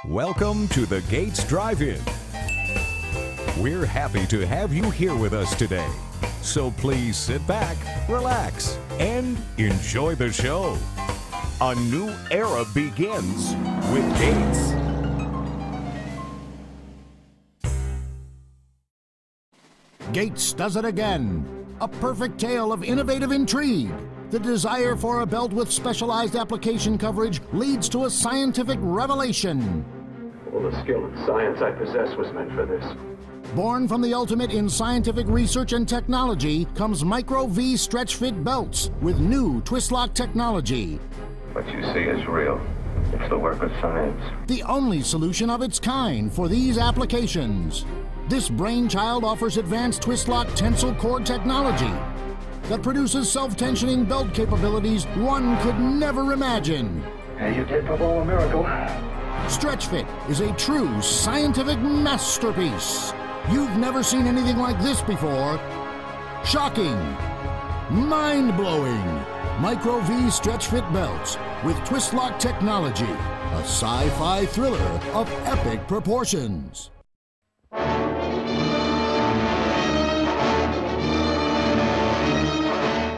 Welcome to the Gates Drive-In. We're happy to have you here with us today. So please sit back, relax, and enjoy the show. A new era begins with Gates. Gates does it again. A perfect tale of innovative intrigue. The desire for a belt with specialized application coverage leads to a scientific revelation. All the skill and science I possess was meant for this. Born from the ultimate in scientific research and technology comes Micro V Stretch Fit belts with new twist lock technology. What you see is real. It's the work of science. The only solution of its kind for these applications. This brainchild offers advanced twist lock tensile cord technology that produces self-tensioning belt capabilities one could never imagine. Hey, you did perform a miracle. Stretch Fit is a true scientific masterpiece. You've never seen anything like this before. Shocking, mind-blowing. Micro V Stretch Fit belts with twist lock technology. A sci-fi thriller of epic proportions.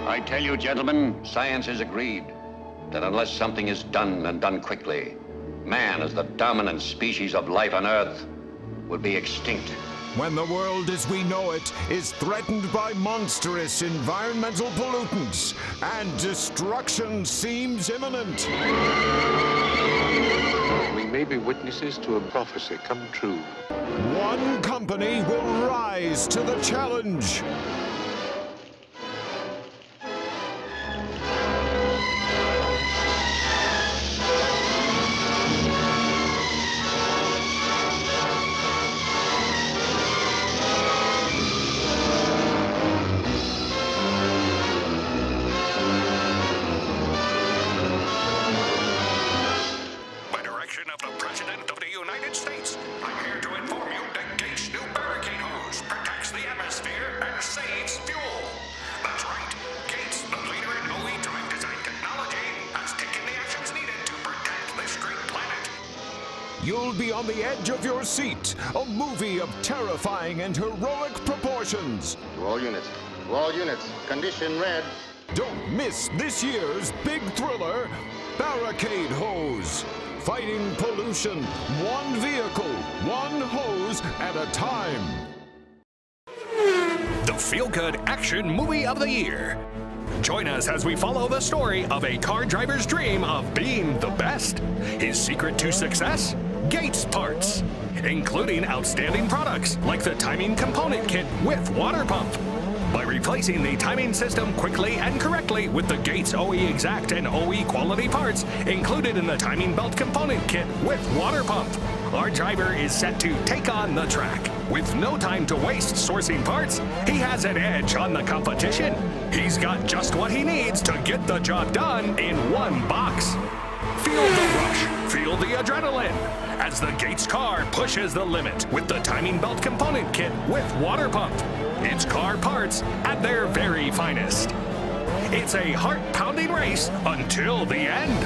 I tell you, gentlemen, science has agreed that unless something is done and done quickly, man, as the dominant species of life on Earth, will be extinct. When the world as we know it is threatened by monstrous environmental pollutants and destruction seems imminent. We may be witnesses to a prophecy come true. One company will rise to the challenge. You'll be on the edge of your seat. A movie of terrifying and heroic proportions. To all units, condition red. Don't miss this year's big thriller, Barricade Hose. Fighting pollution, one vehicle, one hose at a time. The feel-good action movie of the year. Join us as we follow the story of a car driver's dream of being the best. His secret to success? Gates parts, including outstanding products like the timing component kit with water pump. By replacing the timing system quickly and correctly with the Gates OE Exact and OE quality parts included in the timing belt component kit with water pump, our driver is set to take on the track. With no time to waste sourcing parts, he has an edge on the competition. He's got just what he needs to get the job done in one box. Feel the rush, feel the adrenaline, as the Gates car pushes the limit with the timing belt component kit with water pump. It's car parts at their very finest. It's a heart-pounding race until the end.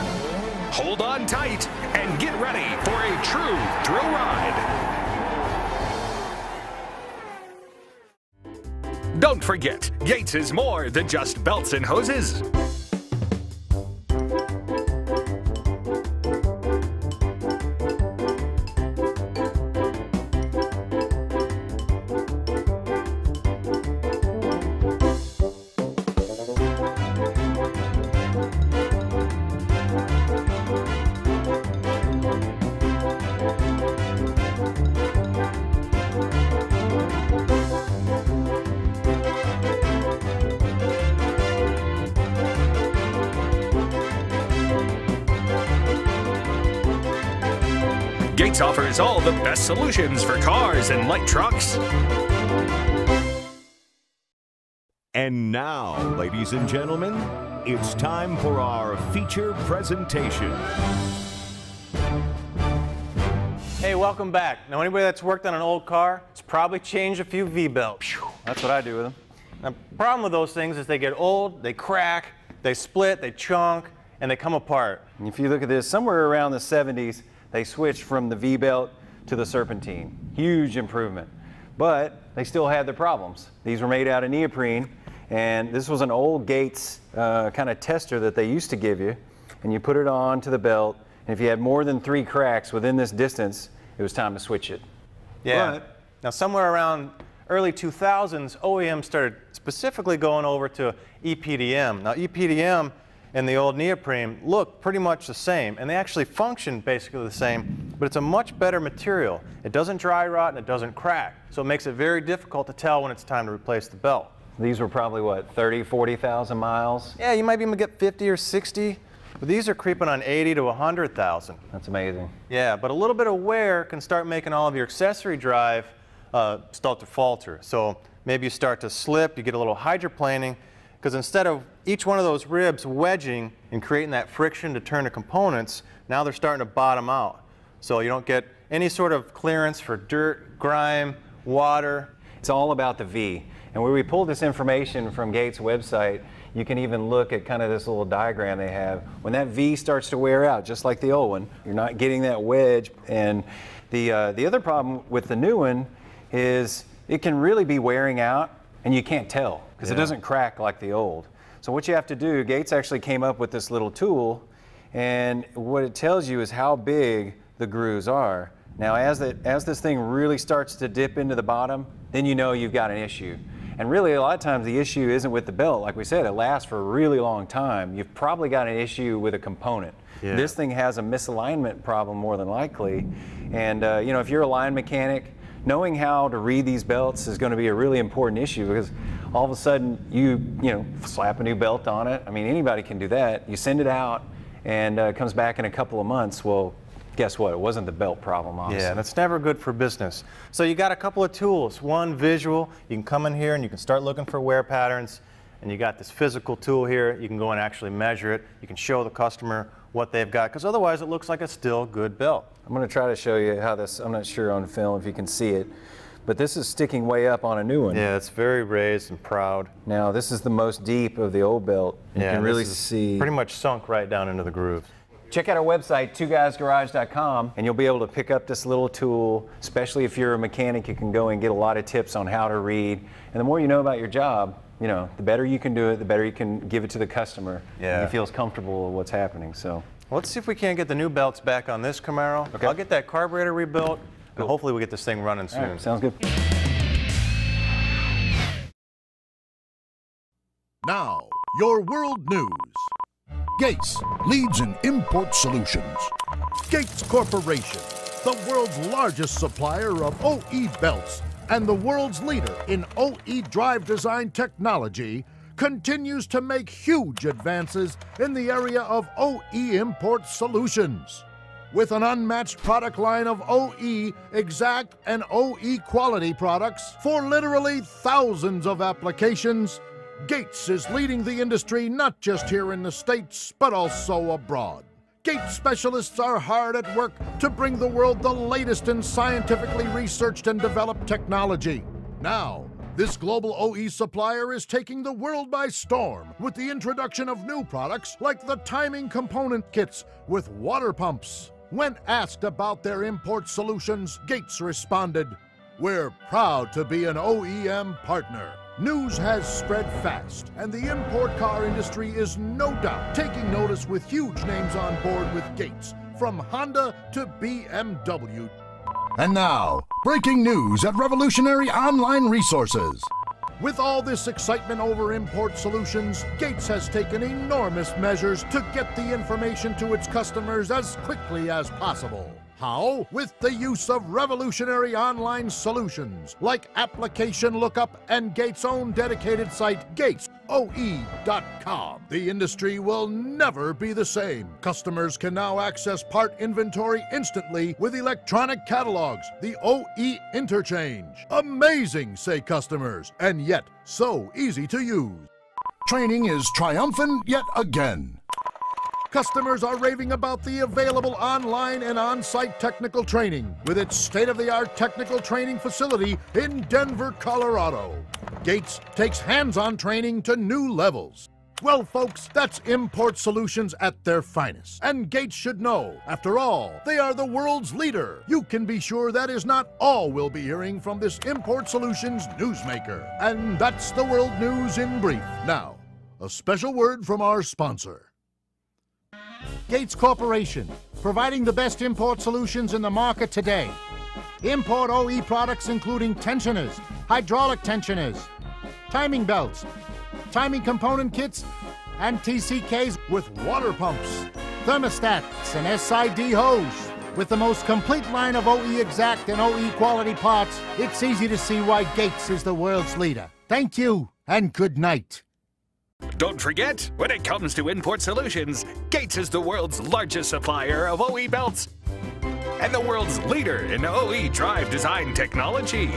Hold on tight and get ready for a true thrill ride. Don't forget, Gates is more than just belts and hoses. Gates offers all the best solutions for cars and light trucks. And now, ladies and gentlemen, it's time for our feature presentation. Hey, welcome back. Now, anybody that's worked on an old car, it's probably changed a few V-belts. That's what I do with them. Now, the problem with those things is they get old, they crack, they split, they chunk, and they come apart. And if you look at this, somewhere around the 70s, they switched from the V-belt to the serpentine. Huge improvement. But they still had their problems. These were made out of neoprene, and this was an old Gates kind of tester that they used to give you, and you put it on to the belt, and if you had more than 3 cracks within this distance, it was time to switch it. Yeah. But now somewhere around early 2000s, OEMs started specifically going over to EPDM. Now EPDM and the old neoprene look pretty much the same, and they actually function basically the same, but it's a much better material. It doesn't dry rot and it doesn't crack, so it makes it very difficult to tell when it's time to replace the belt. These were probably what, 30, 40,000 miles? Yeah, you might be able to get 50 or 60, but these are creeping on 80 to 100,000. That's amazing. Yeah, but a little bit of wear can start making all of your accessory drive start to falter. So maybe you start to slip, you get a little hydroplaning, because instead of each one of those ribs wedging and creating that friction to turn the components, now they're starting to bottom out. So you don't get any sort of clearance for dirt, grime, water. It's all about the V. And where we pulled this information from Gates' website, you can even look at kind of this little diagram they have. When that V starts to wear out, just like the old one, you're not getting that wedge. And the other problem with the new one is it can really be wearing out and you can't tell because it doesn't crack like the old. So what you have to do, Gates actually came up with this little tool, and what it tells you is how big the grooves are. Now as this thing really starts to dip into the bottom, then you know you've got an issue. And really a lot of times the issue isn't with the belt. Like we said, it lasts for a really long time. You've probably got an issue with a component. Yeah. This thing has a misalignment problem more than likely. And you know, if you're a line mechanic, knowing how to read these belts is going to be a really important issue, because all of a sudden you know, slap a new belt on it. I mean, anybody can do that. You send it out and it comes back in a couple of months. Well, guess what? It wasn't the belt problem, obviously. Yeah, that's never good for business. So you got a couple of tools. One, visual. You can come in here and you can start looking for wear patterns. And you got this physical tool here. You can go and actually measure it. You can show the customer what they've got, because otherwise it looks like a still good belt. I'm going to try to show you how this, I'm not sure on film if you can see it, but this is sticking way up on a new one. Yeah, it's very raised and proud. Now this is the most deep of the old belt. You can really see. Pretty much sunk right down into the groove. Check out our website, twoguysgarage.com, and you'll be able to pick up this little tool. Especially if you're a mechanic, you can go and get a lot of tips on how to read. And the more you know about your job, you know, the better you can do it, the better you can give it to the customer. Yeah. And he feels comfortable with what's happening. So let's see if we can't get the new belts back on this Camaro. Okay. I'll get that carburetor rebuilt, and hopefully we get this thing running soon. All right, sounds good. Now, your world news. Gates leads in import solutions. Gates Corporation, the world's largest supplier of OE belts and the world's leader in OE drive design technology, continues to make huge advances in the area of OE import solutions. With an unmatched product line of OE exact and OE quality products for literally thousands of applications, Gates is leading the industry not just here in the States, but also abroad. Gates specialists are hard at work to bring the world the latest in scientifically researched and developed technology. Now, this global OE supplier is taking the world by storm with the introduction of new products like the timing component kits with water pumps. When asked about their import solutions, Gates responded, "We're proud to be an OEM partner." News has spread fast, and the import car industry is no doubt taking notice with huge names on board with Gates, from Honda to BMW. And now, breaking news at Revolutionary Online Resources. With all this excitement over import solutions, Gates has taken enormous measures to get the information to its customers as quickly as possible. How? With the use of revolutionary online solutions like application lookup and Gates' own dedicated site, GatesOE.com. The industry will never be the same. Customers can now access part inventory instantly with electronic catalogs, the OE interchange. Amazing, say customers, and yet so easy to use. Training is triumphant yet again. Customers are raving about the available online and on-site technical training with its state-of-the-art technical training facility in Denver, Colorado. Gates takes hands-on training to new levels. Well, folks, that's import solutions at their finest. And Gates should know. After all, they are the world's leader. You can be sure that is not all we'll be hearing from this Import Solutions newsmaker. And that's the world news in brief. Now, a special word from our sponsor. Gates Corporation, providing the best import solutions in the market today. Import OE products including tensioners, hydraulic tensioners, timing belts, timing component kits, and TCKs with water pumps, thermostats, and SID hose. With the most complete line of OE exact and OE quality parts, it's easy to see why Gates is the world's leader. Thank you, and good night. Don't forget, when it comes to import solutions, Gates is the world's largest supplier of OE belts and the world's leader in OE drive design technology.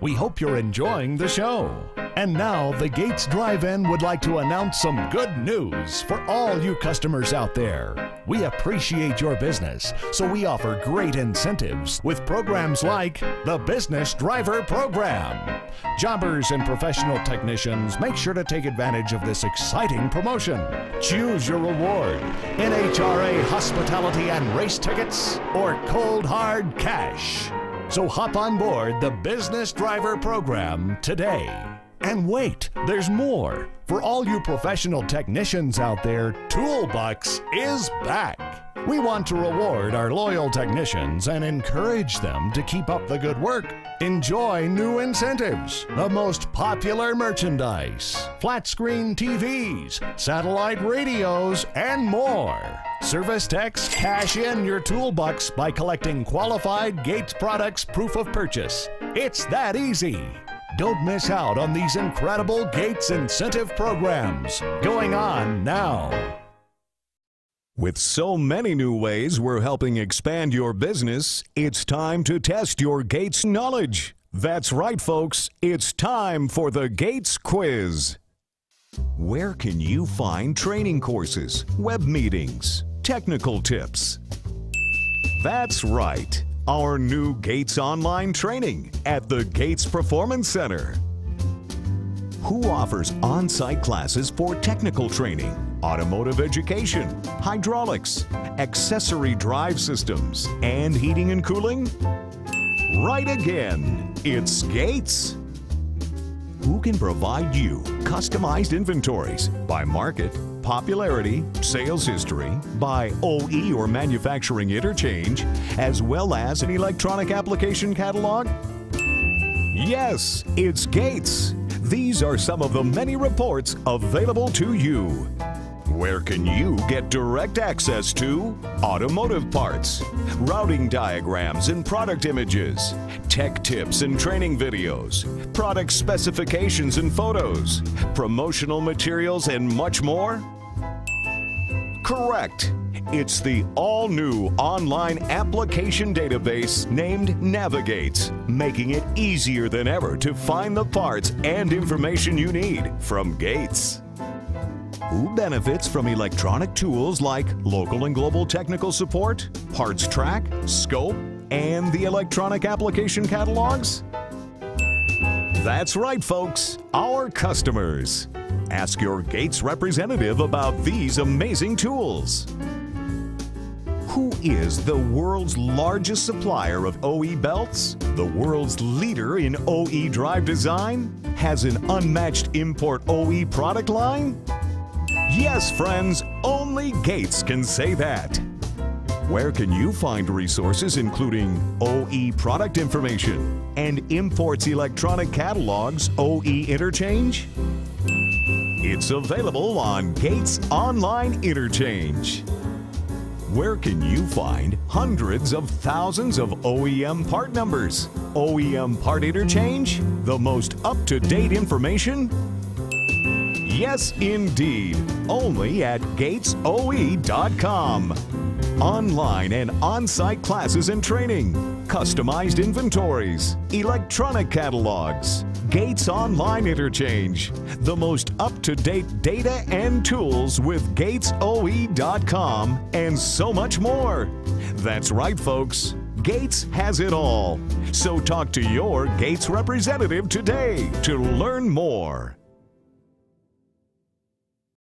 We hope you're enjoying the show. And now, the Gates Drive-In would like to announce some good news for all you customers out there. We appreciate your business, so we offer great incentives with programs like the Business Driver Program. Jobbers and professional technicians, make sure to take advantage of this exciting promotion. Choose your reward: NHRA hospitality and race tickets or cold hard cash. So hop on board the Business Driver Program today. And wait, there's more. For all you professional technicians out there, Toolbucks is back. We want to reward our loyal technicians and encourage them to keep up the good work. Enjoy new incentives, the most popular merchandise, flat screen TVs, satellite radios, and more. Service techs cash in your Toolbucks by collecting qualified Gates products proof of purchase. It's that easy. Don't miss out on these incredible Gates incentive programs going on now. With so many new ways we're helping expand your business, it's time to test your Gates knowledge. That's right, folks. It's time for the Gates Quiz. Where can you find training courses, web meetings, technical tips? That's right. Our new Gates Online Training at the Gates Performance Center. Who offers on-site classes for technical training, automotive education, hydraulics, accessory drive systems, and heating and cooling? Right again, it's Gates. Who can provide you customized inventories by market, popularity, sales history, by OE or manufacturing interchange, as well as an electronic application catalog? Yes, it's Gates. These are some of the many reports available to you. Where can you get direct access to automotive parts, routing diagrams and product images, tech tips and training videos, product specifications and photos, promotional materials, and much more? Correct. It's the all-new online application database named Navigate, making it easier than ever to find the parts and information you need from Gates. Who benefits from electronic tools like local and global technical support, parts track, scope, and the electronic application catalogs? That's right, folks, our customers. Ask your Gates representative about these amazing tools. Who is the world's largest supplier of OE belts? The world's leader in OE drive design? Has an unmatched import OE product line? Yes, friends, only Gates can say that. Where can you find resources including OE product information and imports electronic catalogs OE interchange? It's available on Gates Online Interchange. Where can you find hundreds of thousands of OEM part numbers? OEM part interchange? The most up-to-date information? Yes, indeed. Only at gatesoe.com. Online and on-site classes and training, customized inventories, electronic catalogs, Gates Online Interchange, the most up-to-date data and tools with gatesoe.com, and so much more. That's right, folks. Gates has it all. So talk to your Gates representative today to learn more.